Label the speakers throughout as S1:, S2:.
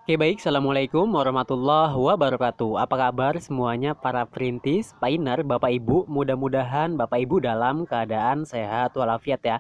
S1: Oke baik, Assalamualaikum warahmatullahi wabarakatuh. Apa kabar semuanya para perintis, painer, Bapak Ibu? Mudah-mudahan Bapak Ibu dalam keadaan sehat walafiat ya.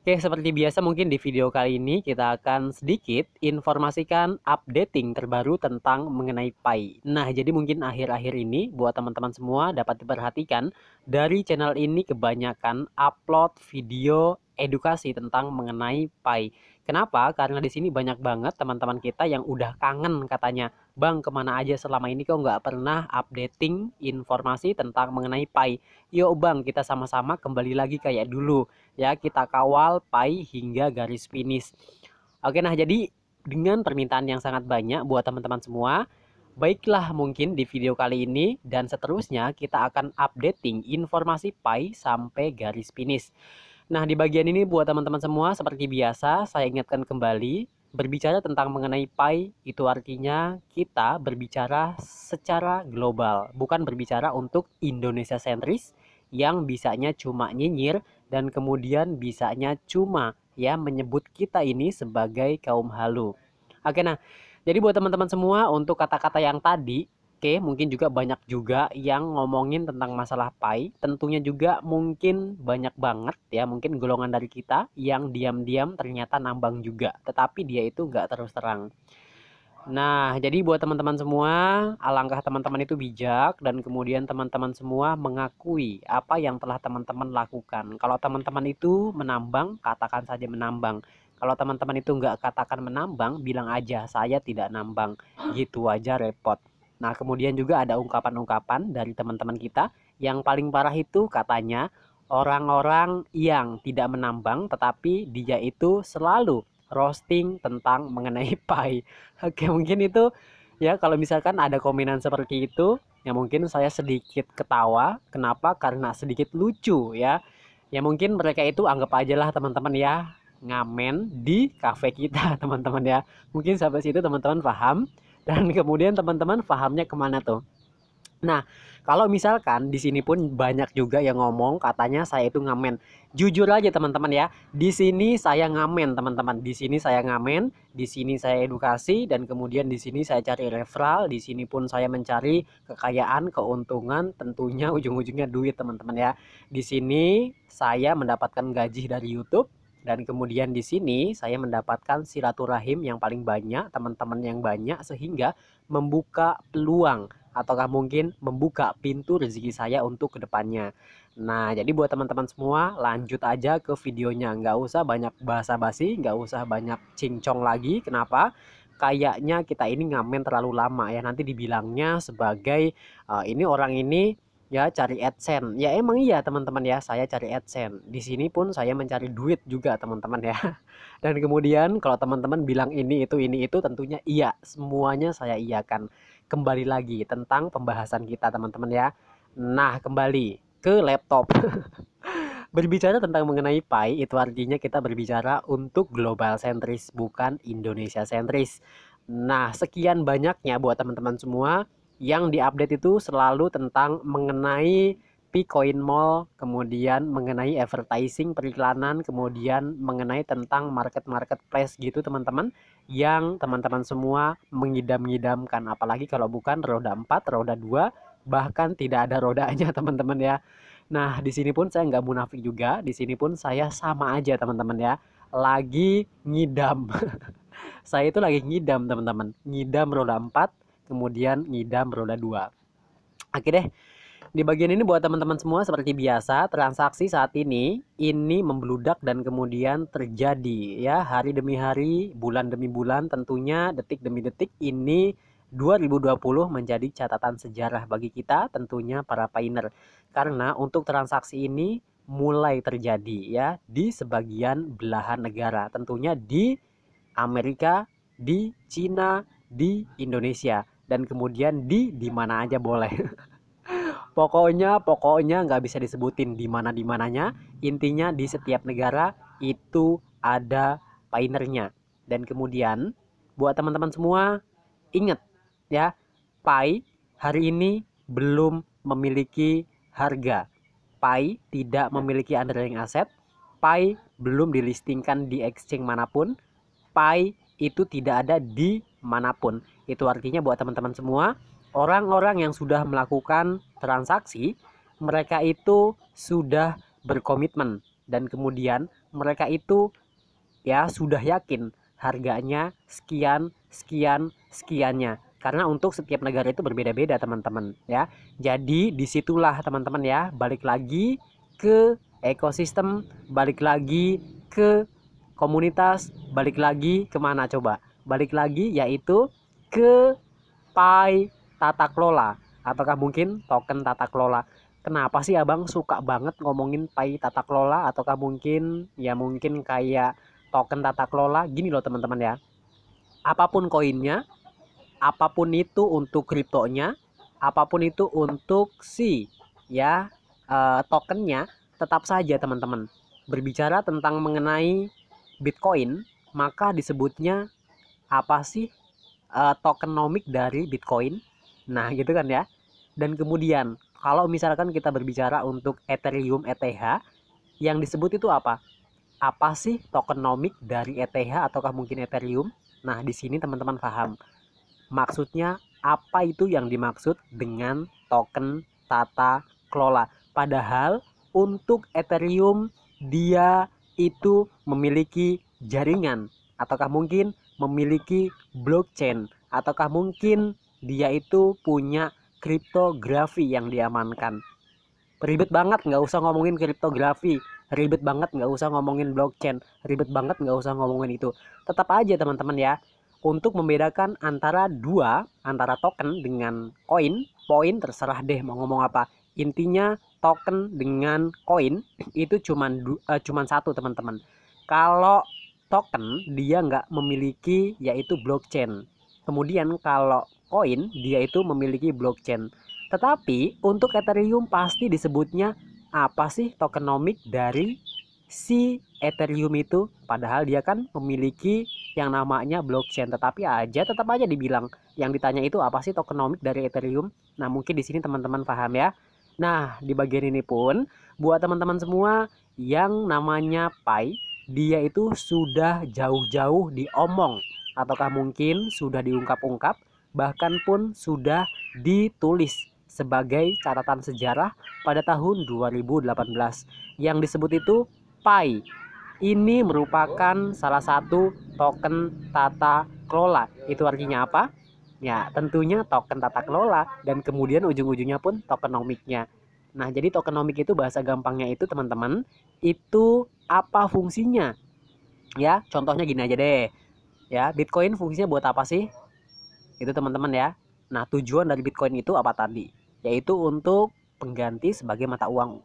S1: Oke, seperti biasa mungkin di video kali ini kita akan sedikit informasikan updating terbaru tentang mengenai Pi. Nah, jadi mungkin akhir-akhir ini buat teman-teman semua dapat diperhatikan dari channel ini kebanyakan upload video edukasi tentang mengenai Pi. Kenapa? Karena di sini banyak banget teman-teman kita yang udah kangen katanya, Bang, kemana aja selama ini kok nggak pernah updating informasi tentang mengenai Pi. Yuk Bang, kita sama-sama kembali lagi kayak dulu ya, kita kawal Pi hingga garis finish. Oke, nah jadi dengan permintaan yang sangat banyak buat teman-teman semua, baiklah mungkin di video kali ini dan seterusnya kita akan updating informasi Pi sampai garis finish. Nah, di bagian ini buat teman-teman semua seperti biasa saya ingatkan kembali, berbicara tentang mengenai Pi itu artinya kita berbicara secara global, bukan berbicara untuk Indonesia sentris yang bisanya cuma nyinyir dan kemudian bisanya cuma ya menyebut kita ini sebagai kaum halu. Oke, nah, jadi buat teman-teman semua untuk kata-kata yang tadi, oke, mungkin juga banyak juga yang ngomongin tentang masalah Pi. Tentunya juga mungkin banyak banget ya, mungkin golongan dari kita yang diam-diam ternyata nambang juga. Tetapi dia itu nggak terus terang. Nah, jadi buat teman-teman semua, alangkah teman-teman itu bijak dan kemudian teman-teman semua mengakui apa yang telah teman-teman lakukan. Kalau teman-teman itu menambang, katakan saja menambang. Kalau teman-teman itu nggak katakan menambang, bilang aja saya tidak nambang. Gitu aja repot. Nah, kemudian juga ada ungkapan-ungkapan dari teman-teman kita yang paling parah itu katanya orang-orang yang tidak menambang tetapi dia itu selalu roasting tentang mengenai Pi. Oke, mungkin itu ya kalau misalkan ada komenan seperti itu, ya mungkin saya sedikit ketawa. Kenapa? Karena sedikit lucu ya. Ya mungkin mereka itu anggap aja lah teman-teman ya, ngamen di cafe kita teman-teman ya. Mungkin sampai situ teman-teman paham. Dan kemudian teman-teman pahamnya kemana tuh? Nah, kalau misalkan di sini pun banyak juga yang ngomong katanya saya itu ngamen. Jujur aja teman-teman ya, di sini saya ngamen teman-teman. Di sini saya ngamen, di sini saya edukasi dan kemudian di sini saya cari referral, di sini pun saya mencari kekayaan, keuntungan, tentunya ujung-ujungnya duit teman-teman ya. Di sini saya mendapatkan gaji dari YouTube dan kemudian di sini saya mendapatkan silaturahim yang paling banyak, teman-teman yang banyak sehingga membuka peluang ataukah mungkin membuka pintu rezeki saya untuk kedepannya. Nah, jadi buat teman-teman semua lanjut aja ke videonya. Nggak usah banyak basa-basi, nggak usah banyak cincong lagi. Kenapa? Kayaknya kita ini ngamen terlalu lama ya. Nanti dibilangnya sebagai ini orang ini ya cari AdSense. Ya emang iya teman-teman ya, saya cari AdSense. Di sini pun saya mencari duit juga teman-teman ya. Dan kemudian kalau teman-teman bilang ini itu tentunya iya, semuanya saya iyakan. Kembali lagi tentang pembahasan kita teman-teman ya. Nah, kembali ke laptop. Berbicara tentang mengenai Pi itu artinya kita berbicara untuk global sentris bukan Indonesia sentris. Nah, sekian banyaknya buat teman-teman semua yang diupdate itu selalu tentang mengenai Picoin Mall, kemudian mengenai advertising periklanan, kemudian mengenai tentang marketplace gitu teman-teman, yang teman-teman semua mengidam-ngidamkan, apalagi kalau bukan roda 4, roda 2, bahkan tidak ada rodanya teman-teman ya. Nah, di sini pun saya nggak munafik juga, di sini pun saya sama aja teman-teman ya, lagi ngidam. Saya itu lagi ngidam teman-teman, ngidam roda 4, kemudian ngidam roda 2. Oke deh, di bagian ini buat teman-teman semua seperti biasa, transaksi saat ini membludak dan kemudian terjadi ya hari demi hari, bulan demi bulan, tentunya detik demi detik. Ini 2020 menjadi catatan sejarah bagi kita tentunya para pioneer. Karena untuk transaksi ini mulai terjadi ya di sebagian belahan negara, tentunya di Amerika, di Cina, di Indonesia dan kemudian di mana aja boleh. Pokoknya nggak bisa disebutin di mananya. Intinya di setiap negara itu ada pioneernya. Dan kemudian buat teman-teman semua ingat ya, Pi hari ini belum memiliki harga. Pi tidak memiliki underlying aset. Pi belum dilistingkan di exchange manapun. Pi itu tidak ada di manapun. Itu artinya buat teman-teman semua, orang-orang yang sudah melakukan transaksi, mereka itu sudah berkomitmen dan kemudian mereka itu ya sudah yakin harganya sekian sekian sekiannya, karena untuk setiap negara itu berbeda-beda teman-teman ya. Jadi disitulah teman-teman ya, balik lagi ke ekosistem, balik lagi ke komunitas, balik lagi kemana coba, balik lagi yaitu ke Pi tata kelola, ataukah mungkin token tata kelola. Kenapa sih abang suka banget ngomongin Pi tata kelola, ataukah mungkin ya mungkin kayak token tata kelola? Gini loh teman-teman ya, apapun koinnya, apapun itu untuk kriptonya, apapun itu untuk si ya tokennya, tetap saja teman-teman berbicara tentang mengenai Bitcoin, maka disebutnya apa sih tokenomic dari Bitcoin. Nah gitu kan ya. Dan kemudian kalau misalkan kita berbicara untuk Ethereum ETH, yang disebut itu apa? Apa sih tokenomic dari ETH ataukah mungkin Ethereum? Nah di sini teman-teman paham maksudnya apa itu yang dimaksud dengan token tata kelola. Padahal untuk Ethereum dia itu memiliki jaringan, ataukah mungkin memiliki blockchain, ataukah mungkin dia itu punya kriptografi yang diamankan. Ribet banget, nggak usah ngomongin kriptografi, ribet banget nggak usah ngomongin blockchain, ribet banget nggak usah ngomongin itu. Tetap aja teman-teman ya, untuk membedakan antara token dengan koin, poin terserah deh mau ngomong apa. Intinya token dengan koin itu cuman satu teman-teman. Kalau token dia nggak memiliki yaitu blockchain. Kemudian kalau koin dia itu memiliki blockchain. Tetapi untuk Ethereum pasti disebutnya apa sih tokenomic dari si Ethereum itu, padahal dia kan memiliki yang namanya blockchain, tetapi tetap aja dibilang, yang ditanya itu apa sih tokenomic dari Ethereum. Nah mungkin di sini teman-teman paham ya. Nah di bagian ini pun buat teman-teman semua, yang namanya Pi dia itu sudah jauh-jauh diomong, ataukah mungkin sudah diungkap-ungkap, bahkan pun sudah ditulis sebagai catatan sejarah pada tahun 2018. Yang disebut itu Pi. Ini merupakan salah satu token tata kelola. Itu artinya apa? Ya, tentunya token tata kelola dan kemudian ujung-ujungnya pun tokenomiknya. Nah, jadi tokenomik itu bahasa gampangnya itu teman-teman, itu apa fungsinya? Ya, contohnya gini aja deh. Ya, Bitcoin fungsinya buat apa sih? Itu teman-teman ya. Nah, tujuan dari Bitcoin itu apa tadi? Yaitu untuk pengganti sebagai mata uang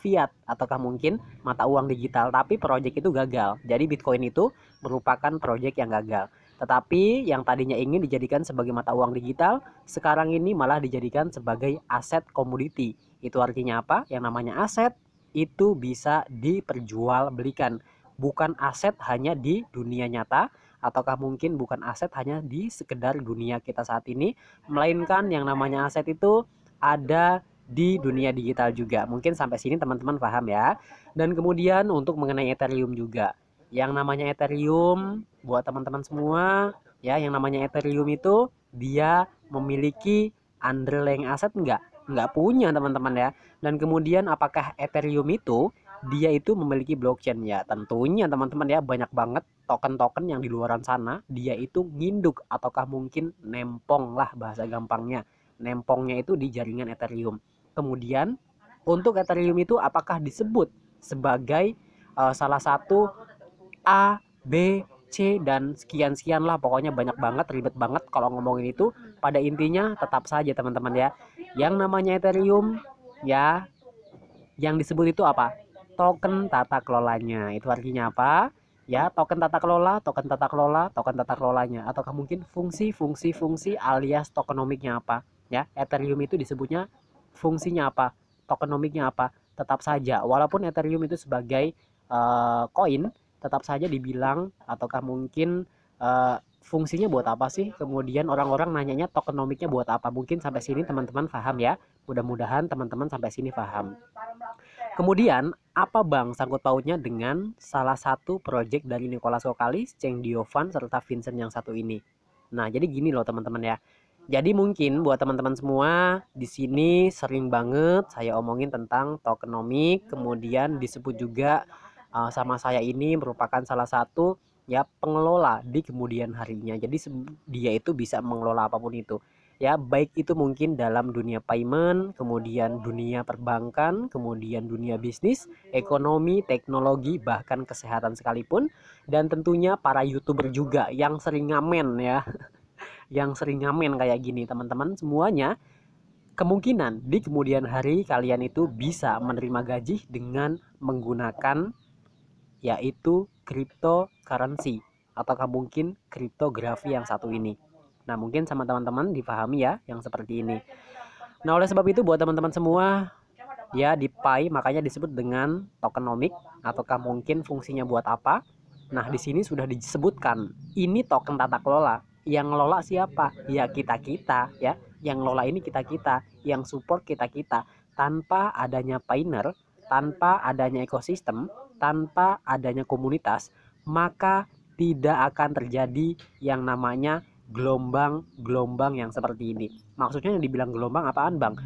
S1: fiat, ataukah mungkin mata uang digital, tapi proyek itu gagal. Jadi Bitcoin itu merupakan proyek yang gagal. Tetapi yang tadinya ingin dijadikan sebagai mata uang digital, sekarang ini malah dijadikan sebagai aset komoditi. Itu artinya apa? Yang namanya aset itu bisa diperjualbelikan. Bukan aset hanya di dunia nyata, ataukah mungkin bukan aset hanya di sekedar dunia kita saat ini, melainkan yang namanya aset itu ada di dunia digital juga. Mungkin sampai sini teman-teman paham ya. Dan kemudian untuk mengenai Ethereum juga, yang namanya Ethereum buat teman-teman semua ya, yang namanya Ethereum itu dia memiliki underlying aset nggak punya teman-teman ya. Dan kemudian apakah Ethereum itu dia itu memiliki blockchain? Ya tentunya teman-teman ya, banyak banget token-token yang di luaran sana dia itu nginduk, ataukah mungkin nempong lah bahasa gampangnya. Nempongnya itu di jaringan Ethereum. Kemudian untuk Ethereum itu apakah disebut sebagai salah satu A, B, C dan sekian-sekian lah, pokoknya banyak banget, ribet banget kalau ngomongin itu. Pada intinya tetap saja teman-teman ya, yang namanya Ethereum ya, yang disebut itu apa? Token tata kelolanya. Itu artinya apa? Ya, token tata kelola, token tata kelola, token tata kelolanya, ataukah mungkin fungsi alias tokenomiknya apa? Ya, Ethereum itu disebutnya fungsinya apa? Tokenomiknya apa? Tetap saja, walaupun Ethereum itu sebagai koin, tetap saja dibilang ataukah mungkin fungsinya buat apa sih? Kemudian orang-orang nanyanya tokenomiknya buat apa? Mungkin sampai sini teman-teman paham ya. Mudah-mudahan teman-teman sampai sini paham. Kemudian, apa Bang sangkut pautnya dengan salah satu proyek dari Nicholas Kokalis, Cheng Diovan, serta Vincent yang satu ini? Nah, jadi gini loh teman-teman ya. Jadi mungkin buat teman-teman semua di sini sering banget saya omongin tentang tokenomic, kemudian disebut juga sama saya ini merupakan salah satu ya pengelola di kemudian harinya. Jadi dia itu bisa mengelola apapun itu. Ya, baik itu mungkin dalam dunia payment, kemudian dunia perbankan, kemudian dunia bisnis, ekonomi, teknologi, bahkan kesehatan sekalipun, dan tentunya para YouTuber juga yang sering ngamen ya, yang sering ngamen kayak gini teman-teman semuanya. Kemungkinan di kemudian hari kalian itu bisa menerima gaji dengan menggunakan yaitu cryptocurrency ataukah mungkin kriptografi yang satu ini. Nah, mungkin sama teman-teman dipahami ya yang seperti ini. Nah, oleh sebab itu buat teman-teman semua ya di Pi makanya disebut dengan tokenomic ataukah mungkin fungsinya buat apa. Nah, di sini sudah disebutkan ini token tata kelola. Yang ngelola siapa? Ya kita-kita ya. Yang ngelola ini kita-kita, yang support kita-kita. Tanpa adanya pioneer, tanpa adanya ekosistem, tanpa adanya komunitas, maka tidak akan terjadi yang namanya gelombang-gelombang yang seperti ini. Maksudnya yang dibilang gelombang apaan Bang?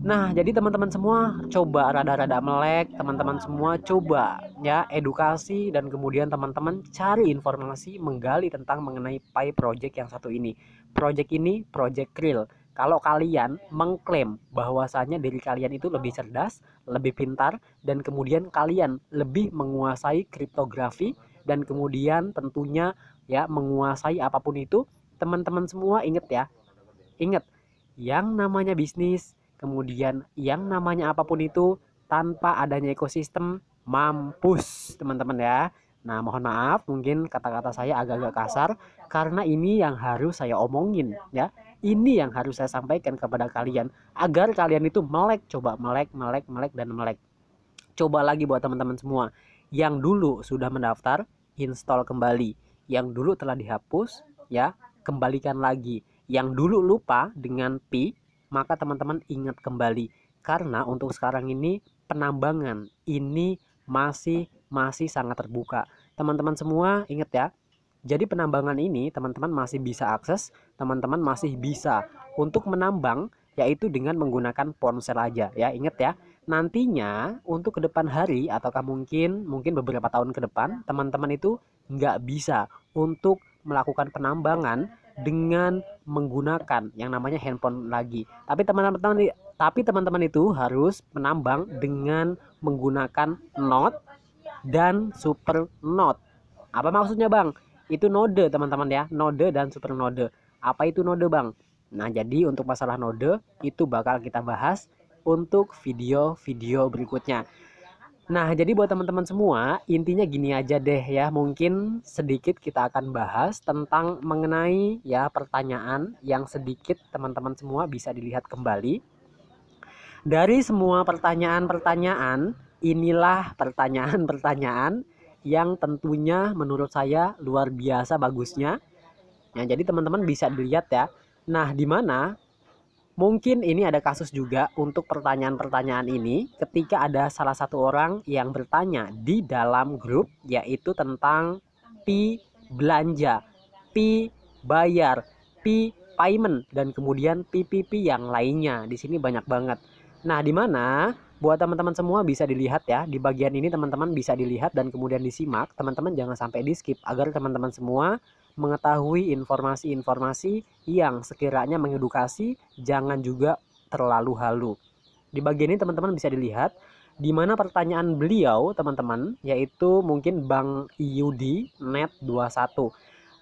S1: Nah, jadi teman-teman semua coba rada-rada melek, teman-teman semua coba ya edukasi dan kemudian teman-teman cari informasi menggali tentang mengenai Pi Project yang satu ini. Project ini Project Krill. Kalau kalian mengklaim bahwasanya diri kalian itu lebih cerdas, lebih pintar, dan kemudian kalian lebih menguasai kriptografi dan kemudian tentunya ya menguasai apapun itu, teman-teman semua ingat ya, ingat yang namanya bisnis, kemudian yang namanya apapun itu tanpa adanya ekosistem mampus teman-teman ya. Nah, mohon maaf mungkin kata-kata saya agak-agak kasar karena ini yang harus saya omongin ya. Ini yang harus saya sampaikan kepada kalian agar kalian itu melek, coba melek, dan melek. Coba lagi buat teman-teman semua yang dulu sudah mendaftar, install kembali. Yang dulu telah dihapus ya, kembalikan lagi. Yang dulu lupa dengan Pi, maka teman-teman ingat kembali. Karena untuk sekarang ini penambangan ini masih sangat terbuka. Teman-teman semua ingat ya. Jadi penambangan ini teman-teman masih bisa akses, teman-teman masih bisa untuk menambang yaitu dengan menggunakan ponsel aja ya. Ingat ya. Nantinya untuk ke depan hari ataukah mungkin beberapa tahun ke depan teman-teman itu nggak bisa untuk melakukan penambangan dengan menggunakan yang namanya handphone lagi. Tapi teman-teman itu harus menambang dengan menggunakan node dan super node. Apa maksudnya Bang? Itu node teman-teman ya, node dan super node. Apa itu node Bang? Nah, jadi untuk masalah node itu bakal kita bahas untuk video-video berikutnya. Nah, jadi buat teman-teman semua, intinya gini aja deh ya. Mungkin sedikit kita akan bahas tentang mengenai ya pertanyaan yang sedikit teman-teman semua bisa dilihat kembali. Dari semua pertanyaan-pertanyaan, inilah pertanyaan-pertanyaan yang tentunya menurut saya luar biasa bagusnya. Nah, jadi teman-teman bisa dilihat ya. Nah, di mana mungkin ini ada kasus juga untuk pertanyaan-pertanyaan ini ketika ada salah satu orang yang bertanya di dalam grup yaitu tentang Pi belanja, Pi bayar, Pi payment dan kemudian PPP yang lainnya. Di sini banyak banget. Nah, di mana buat teman-teman semua bisa dilihat ya, di bagian ini teman-teman bisa dilihat dan kemudian disimak. Teman-teman jangan sampai di skip agar teman-teman semua mengetahui informasi-informasi yang sekiranya mengedukasi, jangan juga terlalu halu. Di bagian ini teman-teman bisa dilihat di mana pertanyaan beliau teman-teman yaitu mungkin Bang Yudi Net 21.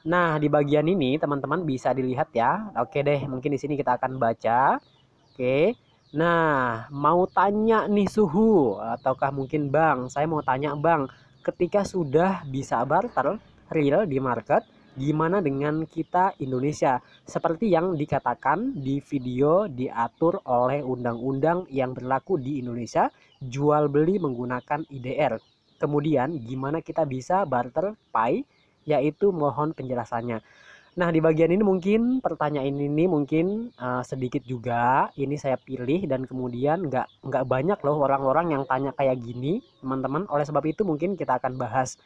S1: Nah, di bagian ini teman-teman bisa dilihat ya. Oke deh, mungkin di sini kita akan baca. Oke. Nah, mau tanya nih suhu ataukah mungkin Bang, saya mau tanya Bang, ketika sudah bisa barter real di market, gimana dengan kita Indonesia? Seperti yang dikatakan di video diatur oleh undang-undang yang berlaku di Indonesia, jual beli menggunakan IDR. Kemudian gimana kita bisa barter Pi? Yaitu mohon penjelasannya. Nah, di bagian ini mungkin pertanyaan ini mungkin sedikit juga ini saya pilih, dan kemudian nggak banyak loh orang-orang yang tanya kayak gini, teman-teman. Oleh sebab itu mungkin kita akan bahas.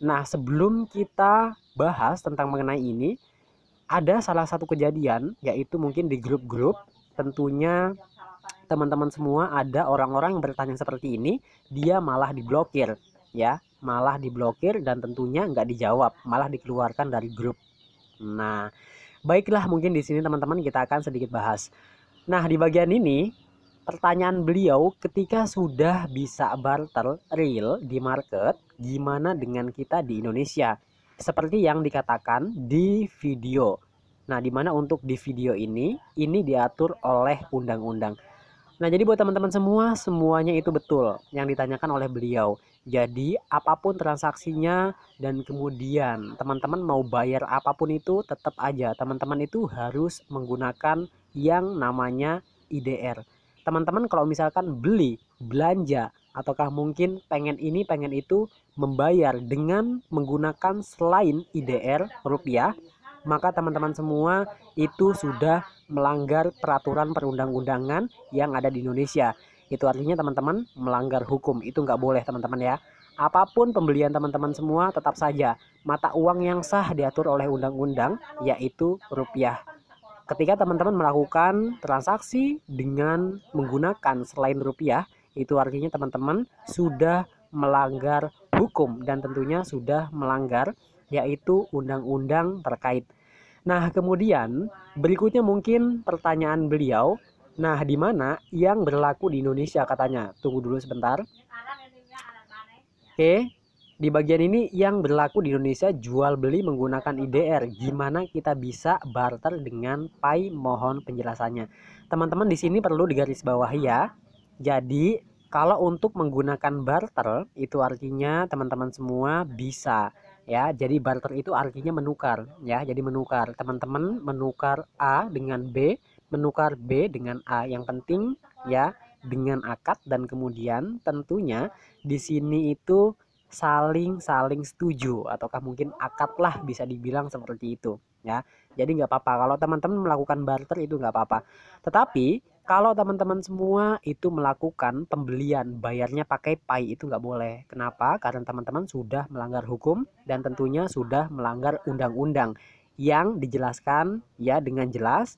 S1: Nah, sebelum kita bahas tentang mengenai ini, ada salah satu kejadian, yaitu mungkin di grup-grup, tentunya teman-teman semua ada orang-orang yang bertanya seperti ini, dia malah diblokir, ya, malah diblokir dan tentunya nggak dijawab, malah dikeluarkan dari grup. Nah, baiklah, mungkin di sini teman-teman kita akan sedikit bahas. Nah, di bagian ini pertanyaan beliau, ketika sudah bisa barter real di market, gimana dengan kita di Indonesia? Seperti yang dikatakan di video. Nah, dimana untuk di video ini diatur oleh undang-undang. Nah, jadi buat teman-teman semua, semuanya itu betul yang ditanyakan oleh beliau. Jadi, apapun transaksinya dan kemudian teman-teman mau bayar apapun itu, tetap aja teman-teman itu harus menggunakan yang namanya IDR. Teman-teman kalau misalkan beli, belanja, ataukah mungkin pengen ini, pengen itu, membayar dengan menggunakan selain IDR rupiah, maka teman-teman semua itu sudah melanggar peraturan perundang-undangan yang ada di Indonesia. Itu artinya teman-teman melanggar hukum. Itu nggak boleh teman-teman ya. Apapun pembelian teman-teman semua, tetap saja mata uang yang sah diatur oleh undang-undang, yaitu rupiah. Ketika teman-teman melakukan transaksi dengan menggunakan selain rupiah, itu artinya teman-teman sudah melanggar hukum dan tentunya sudah melanggar yaitu undang-undang terkait. Nah, kemudian berikutnya mungkin pertanyaan beliau, nah di mana yang berlaku di Indonesia katanya. Tunggu dulu sebentar. Oke, di bagian ini yang berlaku di Indonesia jual beli menggunakan IDR. Gimana kita bisa barter dengan Pai? Mohon penjelasannya. Teman-teman di sini perlu digarisbawahi ya. Jadi kalau untuk menggunakan barter itu artinya teman-teman semua bisa ya. Jadi barter itu artinya menukar ya. Jadi menukar. Teman-teman menukar A dengan B, menukar B dengan A. Yang penting ya dengan akad, dan kemudian tentunya di sini itu saling setuju, ataukah mungkin akad lah bisa dibilang seperti itu ya. Jadi nggak apa-apa kalau teman-teman melakukan barter, itu nggak apa-apa. Tetapi kalau teman-teman semua itu melakukan pembelian bayarnya pakai Pai, itu nggak boleh. Kenapa? Karena teman-teman sudah melanggar hukum dan tentunya sudah melanggar undang-undang yang dijelaskan ya dengan jelas.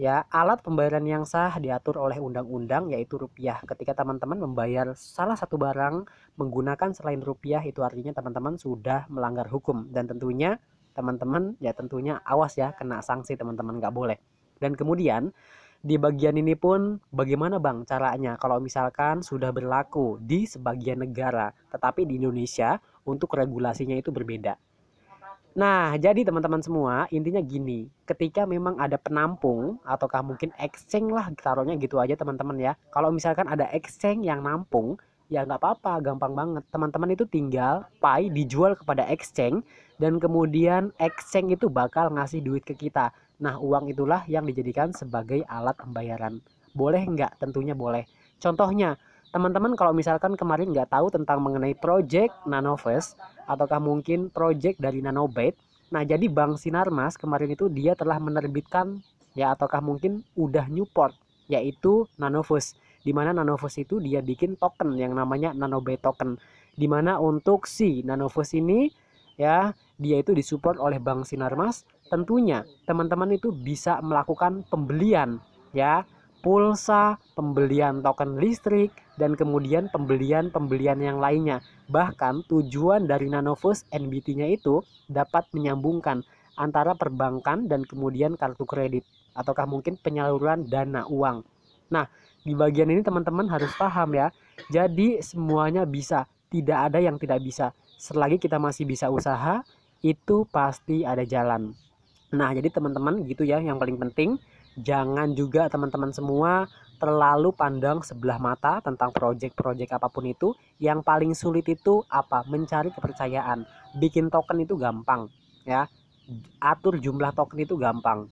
S1: Ya, alat pembayaran yang sah diatur oleh undang-undang yaitu rupiah. Ketika teman-teman membayar salah satu barang menggunakan selain rupiah, itu artinya teman-teman sudah melanggar hukum dan tentunya teman-teman ya tentunya awas ya, kena sanksi teman-teman, nggak boleh. Dan kemudian di bagian ini pun bagaimana Bang caranya kalau misalkan sudah berlaku di sebagian negara tetapi di Indonesia untuk regulasinya itu berbeda. Nah, jadi teman-teman semua, intinya gini, ketika memang ada penampung ataukah mungkin exchange lah, taruhnya gitu aja teman-teman ya. Kalau misalkan ada exchange yang nampung, ya nggak apa-apa, gampang banget. Teman-teman itu tinggal Pai dijual kepada exchange dan kemudian exchange itu bakal ngasih duit ke kita. Nah, uang itulah yang dijadikan sebagai alat pembayaran. Boleh nggak? Tentunya boleh. Contohnya, teman-teman kalau misalkan kemarin nggak tahu tentang mengenai project Nanovest ataukah mungkin project dari Nanobit. Nah, jadi Bank Sinarmas kemarin itu dia telah menerbitkan ya ataukah mungkin udah Newport yaitu Nanovest. Di mana Nanovest itu dia bikin token yang namanya Nanobit token. Di mana untuk si Nanovest ini ya dia itu disupport oleh Bank Sinarmas. Tentunya teman-teman itu bisa melakukan pembelian ya pulsa, pembelian token listrik, dan kemudian pembelian yang lainnya. Bahkan tujuan dari Nanovest NBT-nya itu dapat menyambungkan antara perbankan dan kemudian kartu kredit ataukah mungkin penyaluran dana uang. Nah, di bagian ini teman-teman harus paham ya. Jadi semuanya bisa, tidak ada yang tidak bisa. Selagi kita masih bisa usaha, itu pasti ada jalan. Nah, jadi teman-teman gitu ya, yang paling penting jangan juga teman-teman semua terlalu pandang sebelah mata tentang proyek-proyek apapun itu. Yang paling sulit itu apa? Mencari kepercayaan. Bikin token itu gampang ya. Atur jumlah token itu gampang.